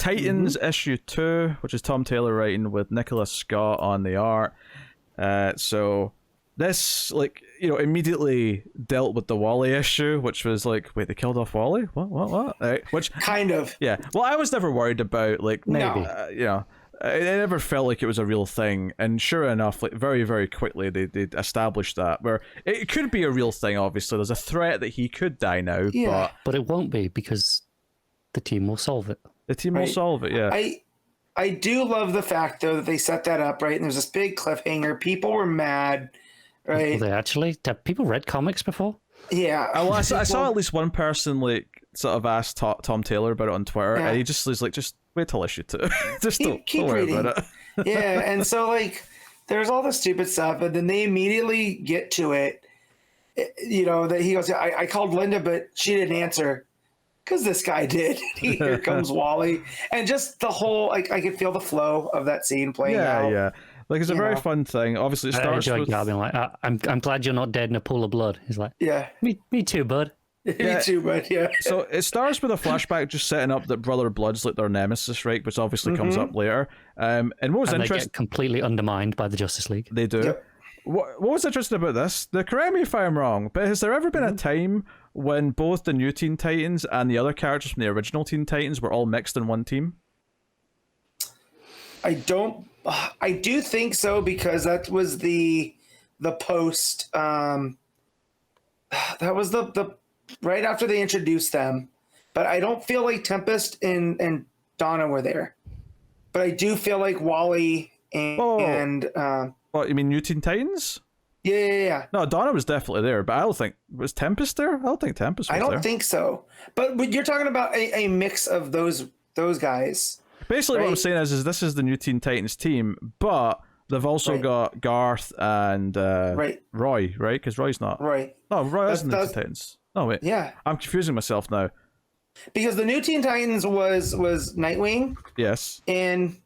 Titans issue 2, which is Tom Taylor writing with Nicholas Scott on the art. So this, like, you know, immediately dealt with the Wally issue, which was like, wait, they killed off Wally? What? Which kind of. Yeah. Well, I was never worried about, like, maybe. You know, it never felt like it was a real thing. And sure enough, like, very, very quickly, they established that, where it could be a real thing, obviously. There's a threat that he could die now, but it won't be, because the team will solve it. The team will solve it, yeah. I do love the fact, though, that they set that up, right? And there's this big cliffhanger. People were mad, right? Well, they actually... Have people read comics before? Yeah. Well, I saw at least one person, like, sort of asked Tom Taylor about it on Twitter, and he just was like, just wait till issue 2. Just keep don't worry reading. about it. Yeah, and so, like, there's all this stupid stuff, and then they immediately get to it. You know, that he goes, I called Linda, but she didn't answer. Because this guy did. Here comes Wally. And just the whole, like, I could feel the flow of that scene playing out. Yeah. Like, it's a very fun thing. Obviously, it starts with... being like, I'm glad you're not dead in a pool of blood. He's like, yeah. Me too, bud. Me too, bud, yeah. So it starts with a flashback just setting up that Brother Blood's like their nemesis, right? Which obviously comes up later. And what was interesting... they get completely undermined by the Justice League. They do. Yep. What was interesting about this? Now, correct me if I'm wrong, but has there ever been a time when both the new Teen Titans and the other characters from the original Teen Titans were all mixed in one team? I do think so, because that was the post. That was the right after they introduced them. But I don't feel like Tempest and Donna were there. But I do feel like Wally and what, you mean New Teen Titans? Yeah. No, Donna was definitely there, but I don't think... Was Tempest there? I don't think Tempest was there. I don't think so. But you're talking about a mix of those guys. Basically, what I'm saying is this is the New Teen Titans team, but they've also got Garth and Roy, right? Because Roy's not... Right. No, Roy isn't the Teen Titans. No, wait. Yeah. I'm confusing myself now. Because the New Teen Titans was Nightwing. Yes. And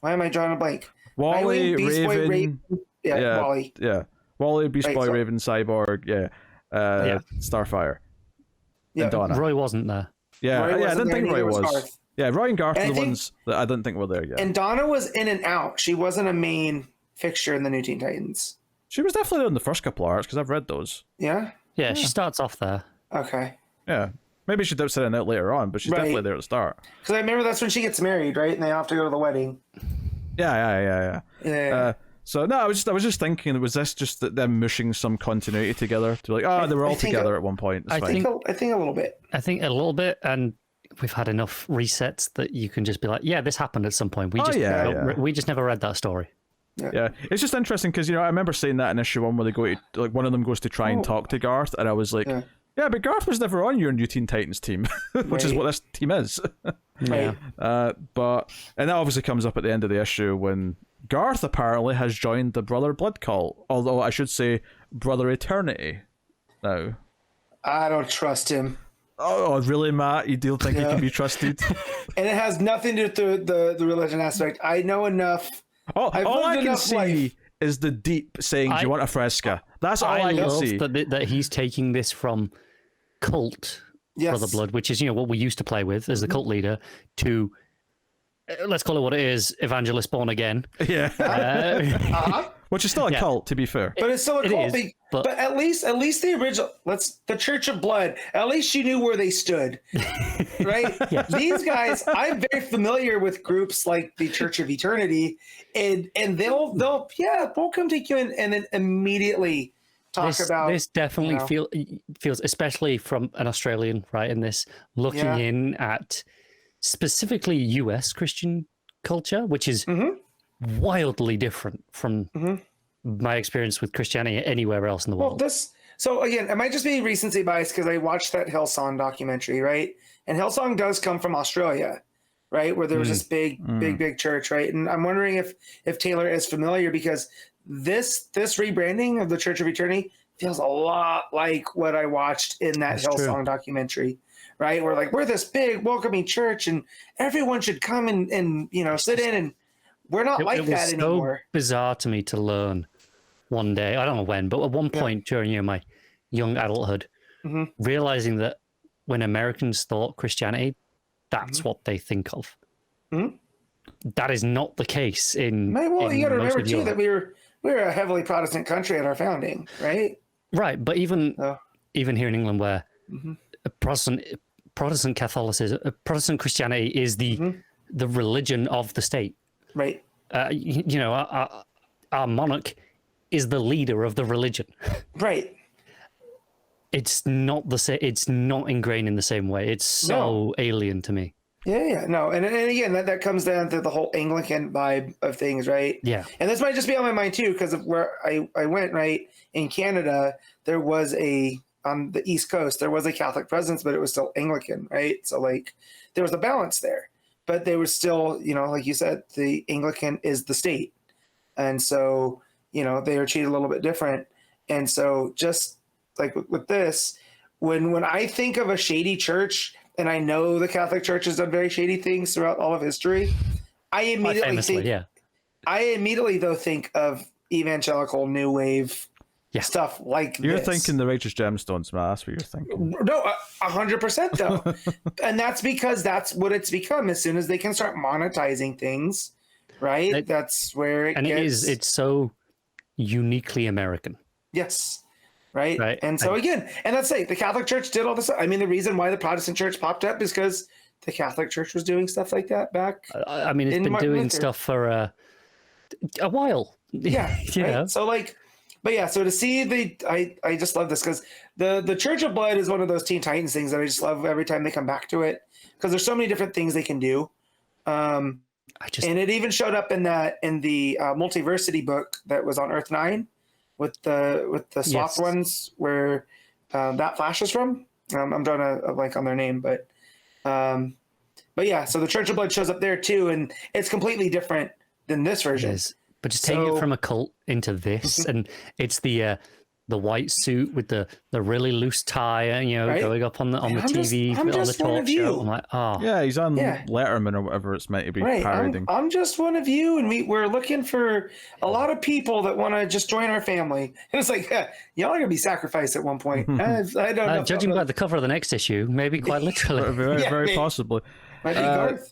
why am I drawing a blank? Wally, Beast Raven, Boy, Raven. Yeah, Wally. Yeah. Wally, Beast Boy, Raven, Cyborg, Starfire. Yeah. And Donna. Roy wasn't there. Yeah, I didn't think Roy was. Garth. Yeah, Roy and Garth are the ones that I didn't think were there yet. And Donna was in and out. She wasn't a main fixture in the New Teen Titans. She was definitely in the first couple of arcs, because I've read those. Yeah? Yeah, she starts off there. Okay. Yeah. Maybe she dips in and out later on, but she's definitely there at the start. Because I remember that's when she gets married, right? And they have to go to the wedding. Yeah. Yeah. So no, I was just thinking, was this just them mushing some continuity together to be like, they were all together at one point? I think a little bit. I think a little bit, and we've had enough resets that you can just be like, yeah, this happened at some point. We just never read that story. Yeah, it's just interesting because, you know, I remember saying that in issue 1 where they go to, like, one of them goes to try and talk to Garth, and I was like, yeah, but Garth was never on your New Teen Titans team, which is what this team is. Yeah. And that obviously comes up at the end of the issue when Garth apparently has joined the Brother Blood cult, although I should say Brother Eternity now. I don't trust him. Oh, really, Matt? You do think he can be trusted? And it has nothing to do with the religion aspect. I know enough. All I can see is the Deep saying, do you want a Fresca? That's all I can see. That he's taking this from cult Brother Blood, which is, you know, what we used to play with as the cult leader, to, let's call it what it is, Evangelist Born Again. Yeah. Which is still a cult, to be fair. But it's still a cult. But at least the original, the Church of Blood, at least you knew where they stood. Right? These guys, I'm very familiar with groups like the Church of Eternity, and they'll come take you in and then immediately talk about this. Definitely feels, especially from an Australian, right, in this, looking in at specifically US Christian culture, which is wildly different from my experience with Christianity anywhere else in the world. So again, it might just be recency bias because I watched that Hillsong documentary, right? And Hillsong does come from Australia, right? Where there was this big church, right? And I'm wondering if Taylor is familiar, because this rebranding of the Church of Eternity feels a lot like what I watched in that Hillsong documentary, right? We're like, we're this big welcoming church and everyone should come and you know, sit in, and we're not like that anymore. It was so bizarre to me to learn one day, I don't know when, but at one point during my young adulthood, realizing that when Americans thought Christianity, that's what they think of. That is not the case in. Well, you got to remember too Europe. that we were a heavily Protestant country at our founding, right? Right, but even here in England, where Protestant Catholicism, Protestant Christianity is the religion of the state. Right. You know, our monarch is the leader of the religion. Right. It's not the same. It's not ingrained in the same way. It's so alien to me. Yeah, no, and again, that comes down to the whole Anglican vibe of things, right? Yeah, and this might just be on my mind too, because of where I went. Right, in Canada, there was on the East Coast, there was a Catholic presence, but it was still Anglican, right? So like, there was a balance there, but they were still, you know, like you said, the Anglican is the state, and so you know they are treated a little bit different, and so just like with this, when I think of a shady church. And I know the Catholic Church has done very shady things throughout all of history. I immediately think of evangelical new wave stuff like You're this. thinking the Righteous Gemstones, man. That's what you're thinking. No, 100% though. And that's because that's what it's become. As soon as they can start monetizing things, right? That's where it's so uniquely American. Yes. Right. And so again, and let's say the Catholic Church did all this. I mean, the reason why the Protestant Church popped up is because the Catholic Church was doing stuff like that back. I mean, it's been doing stuff for a while. Yeah. You know? So like, but yeah, so to see I just love this because the Church of Blood is one of those Teen Titans things that I just love every time they come back to it because there's so many different things they can do. And it even showed up in the Multiversity book that was on Earth 9. With the swapped ones where that Flash is from. I'm drawing a blank on their name, but yeah. So the Church of Blood shows up there too, and it's completely different than this version. But just taking it from a cult into this, and it's the white suit with the really loose tie, you know, going up on the TV on the talk show. I'm like, yeah, he's on Letterman or whatever it's meant to be parodying. I'm just one of you, and we're looking for a lot of people that want to just join our family. And it's like, y'all are gonna be sacrificed at one point. I don't know. Judging by the cover of the next issue, maybe quite literally, very possibly.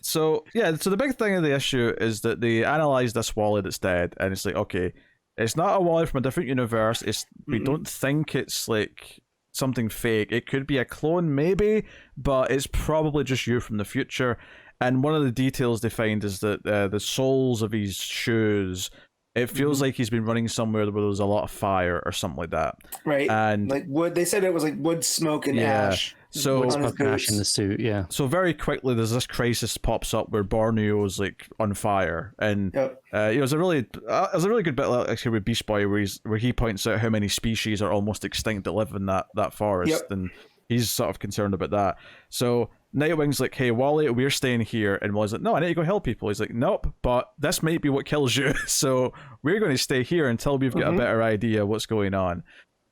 So the big thing of the issue is that they analyze this Wally that's dead, and it's like, okay. It's not a Wally from a different universe. We don't think it's like something fake. It could be a clone, maybe, but it's probably just you from the future. And one of the details they find is that the soles of his shoes, it feels like he's been running somewhere where there was a lot of fire or something like that. Right. And like wood. They said it was like wood, smoke, and ash. So wood, smoke, and ash in the suit. Yeah. So very quickly, there's this crisis pops up where Borneo is like on fire, and it was a really good bit actually with Beast Boy where he points out how many species are almost extinct that live in that forest, and he's sort of concerned about that. So Nightwing's like, hey, Wally, we're staying here. And Wally's like, no, I need to go help people. He's like, nope, but this might be what kills you. So we're going to stay here until we've got a better idea what's going on.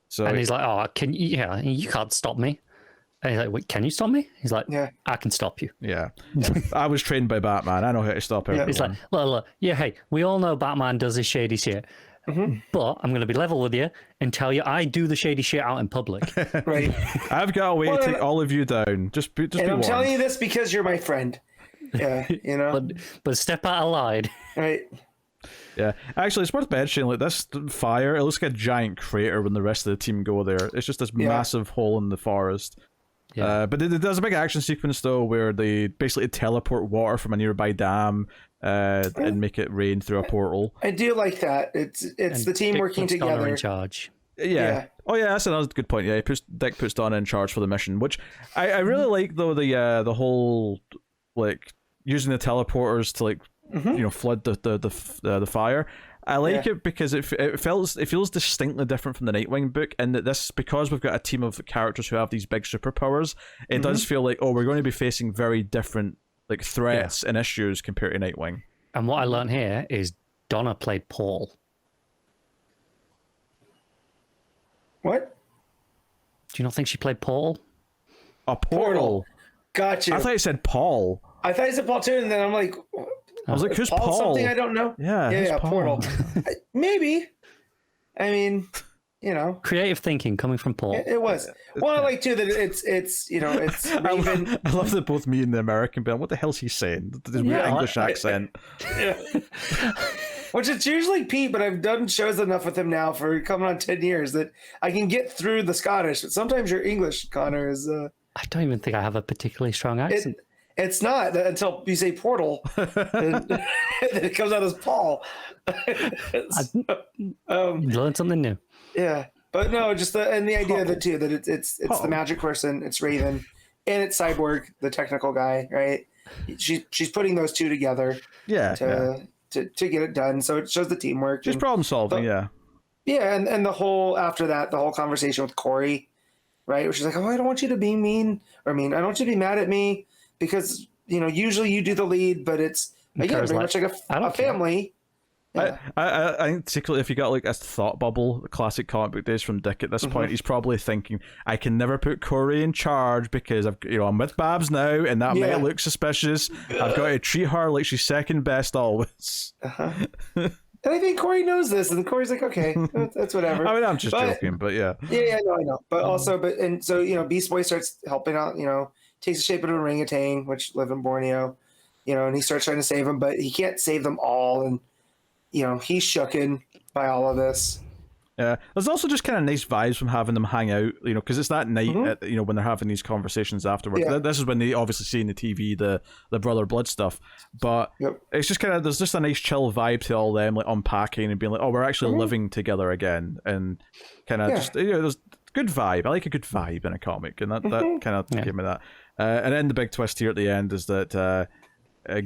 So and he's like, oh, you can't stop me. And he's like, wait, can you stop me? He's like, I can stop you. Yeah. I was trained by Batman. I know how to stop everyone. He's like, look, hey, we all know Batman does this shady shit. But I'm going to be level with you and tell you I do the shady shit out in public. Right. I've got a way to take all of you down. Just be I'm telling you this because you're my friend. Yeah, you know. but step out of line. Right. Yeah. Actually, it's worth mentioning, like, this fire, it looks like a giant crater when the rest of the team go there. It's just this massive hole in the forest. Yeah. But there's a big action sequence, though, where they basically teleport water from a nearby dam and make it rain through a portal. I do like that. It's the team working together. In charge. Yeah. Oh, yeah, that's another good point. Yeah, Dick puts Donna in charge for the mission, which I really like, though, the whole, like, using the teleporters to, like, flood the fire. I like it because it feels distinctly different from the Nightwing book, and that this, because we've got a team of characters who have these big superpowers, it does feel like, we're going to be facing very different like threats and issues compared to Nightwing. And what I learned here is Donna played Paul. What? Do you not think she played Paul? A Portal. Got you. I thought you said Paul. I thought you said Paul too, and then I'm like, I was like, who's Paul? Something I don't know. Yeah, Portal. Maybe. I mean, Creative thinking coming from Paul. It was. Well, I like too that it's Raven. I love that both me and the American bit. What the hell's he saying? The weird English accent. Yeah. Which it's usually Pete, but I've done shows enough with him now for coming on 10 years that I can get through the Scottish. But sometimes your English, Connor, is. I don't even think I have a particularly strong accent. It's not until you say portal, and then it comes out as Paul. You learned something new. Yeah, but no, just the idea that too that it's the magic person, it's Raven, and it's Cyborg, the technical guy, right? She's putting those two together. To get it done, so it shows the teamwork. Just problem solving, and the whole after that, the whole conversation with Corey, right? Where she's like, "Oh, I don't want you to be mean, I don't want you to be mad at me because usually you do the lead, but it's again very much like a family." Yeah. I think particularly if you got like a thought bubble, the classic comic book days from Dick at this point, he's probably thinking, I can never put Corey in charge because I'm with Babs now and that might look suspicious. I've got to treat her like she's second best always. And I think Corey knows this, and Corey's like, okay, that's whatever. I mean, I'm just joking, but yeah. Yeah, I know. But so Beast Boy starts helping out, takes the shape of an orangutan, which live in Borneo, and he starts trying to save them, but he can't save them all, and he's shooken by all of this. Yeah, there's also just kind of nice vibes from having them hang out, because it's that night, when they're having these conversations afterwards. Yeah. This is when they obviously see in the TV the brother blood stuff, but it's just kind of, there's just a nice chill vibe to all them, like unpacking and being like, oh, we're actually living together again, and kind of just, there's good vibe. I like a good vibe in a comic, and that kind of gave me that. And then the big twist here at the end is that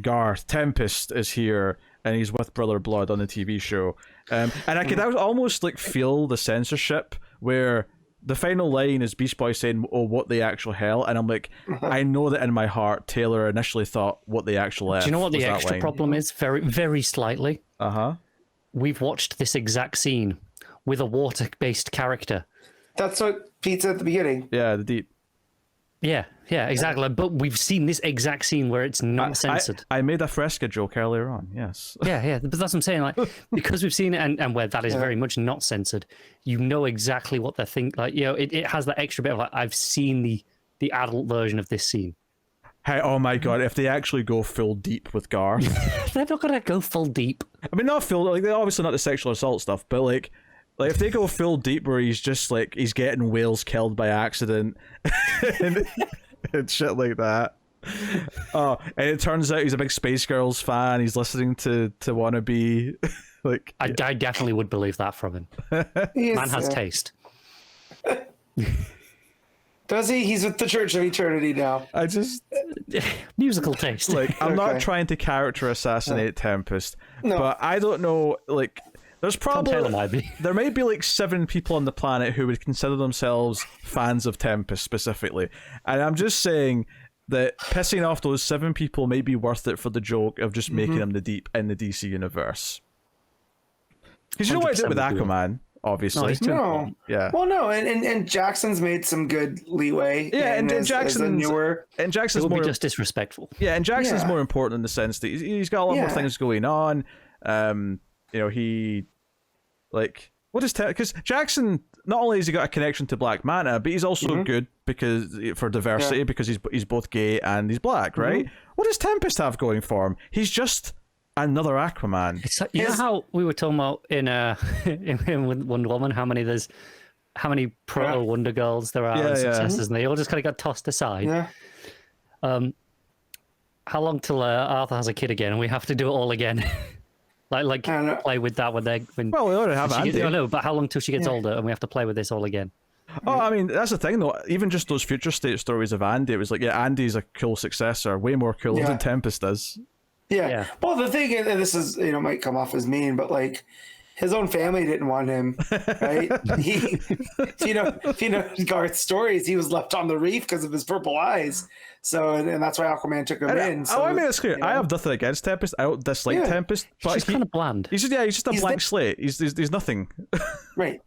Garth Tempest is here, and he's with Brother Blood on the TV show. And I could almost like feel the censorship where the final line is Beast Boy saying, oh, what the actual hell? And I'm like, I know that in my heart, Taylor initially thought what the actual F. Do you know what the extra problem is? Very, very slightly. We've watched this exact scene with a water-based character. That's what Pete said at the beginning. Yeah, the deep. Yeah, exactly. But we've seen this exact scene where it's not censored. I made a Fresca joke earlier on, yes. Yeah, but that's what I'm saying. Like, because we've seen it and where that is very much not censored, you know exactly what they think. Like, it has that extra bit of like, I've seen the adult version of this scene. Hey, oh my god, if they actually go full deep with Garth. They're not going to go full deep. I mean, not full, like, they're obviously not the sexual assault stuff, but like if they go full deep where he's just like, he's getting whales killed by accident and shit like that. Oh, and it turns out he's a big Space Girls fan. He's listening to Wannabe. Like, I definitely would believe that from him. Man has taste. Does he? He's with the Church of Eternity now. I just musical taste. Like, I'm not trying to character assassinate Tempest, but I don't know. Like, there's probably there might be like 7 people on the planet who would consider themselves fans of Tempest specifically, and I'm just saying that pissing off those 7 people may be worth it for the joke of just making him the deep in the DC universe. Because you know what I did with Aquaman, obviously. No. Yeah. Well, no, and Jackson's made some good leeway. Yeah, and Jackson's it would be just disrespectful. Yeah, and Jackson's more important in the sense that he's got a lot more things going on. He, like, what is because Jackson, not only has he got a connection to Black Manta, but he's also good because for diversity because he's both gay and he's black, right? What does Tempest have going for him? He's just another Aquaman. It's like, you know how we were talking about in in Wonder Woman, how many proto Wonder Girls there are and successes, and they all just kind of got tossed aside. How long till Arthur has a kid again and we have to do it all again? Like play with that when well, we already have Andy. I know, but how long till she gets older and we have to play with this all again? Oh, I mean, that's the thing though. Even just those future state stories of Andy, it was like, Andy's a cool successor, way more cool than Tempest is. Yeah. Well, the thing, and this is, might come off as mean, but like, his own family didn't want him, right? Garth's stories, he was left on the reef because of his purple eyes. So, and that's why Aquaman took him in. So, I mean, it's clear. I have nothing against Tempest. I don't dislike Tempest, but he's kind of bland. He's just a blank slate. He's nothing. Right.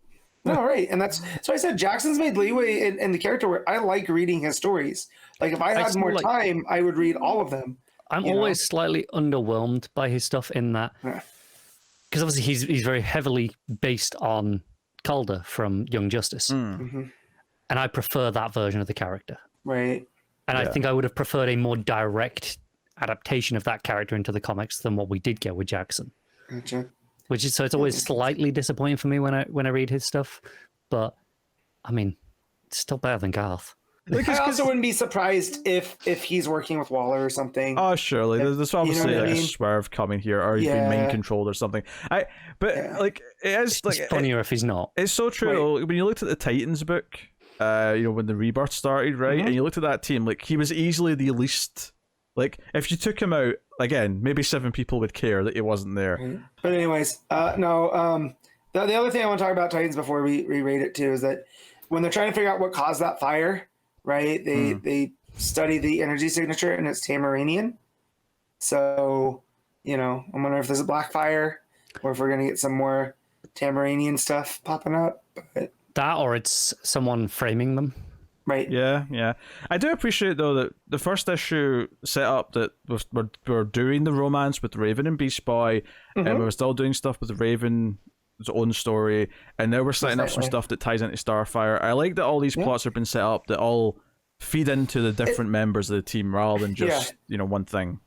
No, right. And that's so I said Jackson's made leeway in the character where I like reading his stories. Like, if I had more time, I would read all of them. I'm always slightly underwhelmed by his stuff in that. Because obviously he's very heavily based on Calder from Young Justice, Mm-hmm. and I prefer that version of the character. Right. And I Yeah. think I would have preferred a more direct adaptation of that character into the comics than what we did get with Jackson. Gotcha. Which is so it's always slightly disappointing for me when I read his stuff, but I mean, it's still better than Garth. I also wouldn't be surprised if he's working with Waller or something. Oh, surely. There's obviously what I like a mean? swerve coming here, or he's being mind controlled or something. Like it is like It's funnier if he's not. it's so true. Though, when you looked at the Titans book, when the Rebirth started, right, and you looked at that team, like he was easily the least. Like if you took him out again, maybe 7 people would care that he wasn't there. Right. But anyways, the other thing I want to talk about Titans before we rate it too is that when they're trying to figure out what caused that fire, right? They study the energy signature and it's Tamaranian. So, I wonder if there's a black fire or if we're gonna get some more Tamaranian stuff popping up. But, That or it's someone framing them. right. Yeah. I do appreciate though that the first issue set up that we're doing the romance with Raven and Beast Boy, and we were still doing stuff with Raven's own story, and now we're setting up some stuff that ties into Starfire. I like that all these plots have been set up that all feed into the different members of the team rather than just one thing.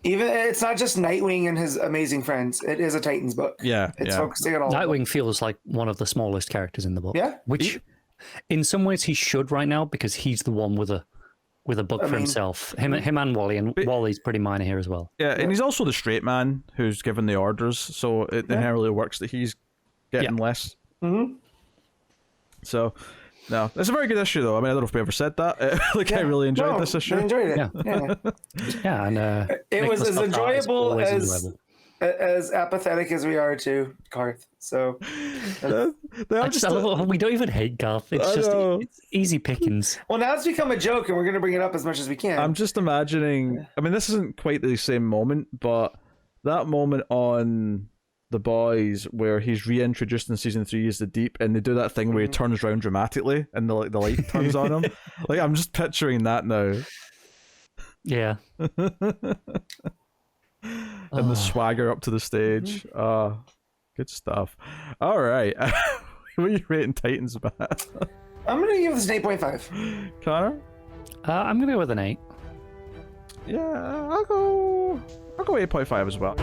Even it's not just Nightwing and his amazing friends. It is a Titans book. Yeah, It's focusing on all of them. Nightwing feels like one of the smallest characters in the book. Yeah. Which, in some ways, he should right now because he's the one with a book for himself. Him and Wally, and Wally's pretty minor here as well. Yeah, and he's also the straight man who's given the orders, so it inherently works that he's getting less. Mm-hmm. So, no, it's a very good issue, though. I mean, I don't know if we ever said that. I really enjoyed this issue. I enjoyed it. Yeah, and it was Nicholas as Scott Hart is enjoyable always as enjoyable. as apathetic as we are to Garth. So I'm I love it. We don't even hate Garth. It's just it's easy pickings. well, now it's become a joke, and we're going to bring it up as much as we can. I'm just imagining. I mean, this isn't quite the same moment, but that moment on The Boys where he's reintroduced in season 3 as the Deep, and they do that thing where he turns around dramatically and the light turns on him. Like I'm just picturing that now. Yeah. And the swagger up to the stage. Good stuff. All right. What are you rating Titans, Matt? I'm going to give this an 8.5. Connor? I'm gonna go with an 8. Yeah, I'll go 8.5 as well.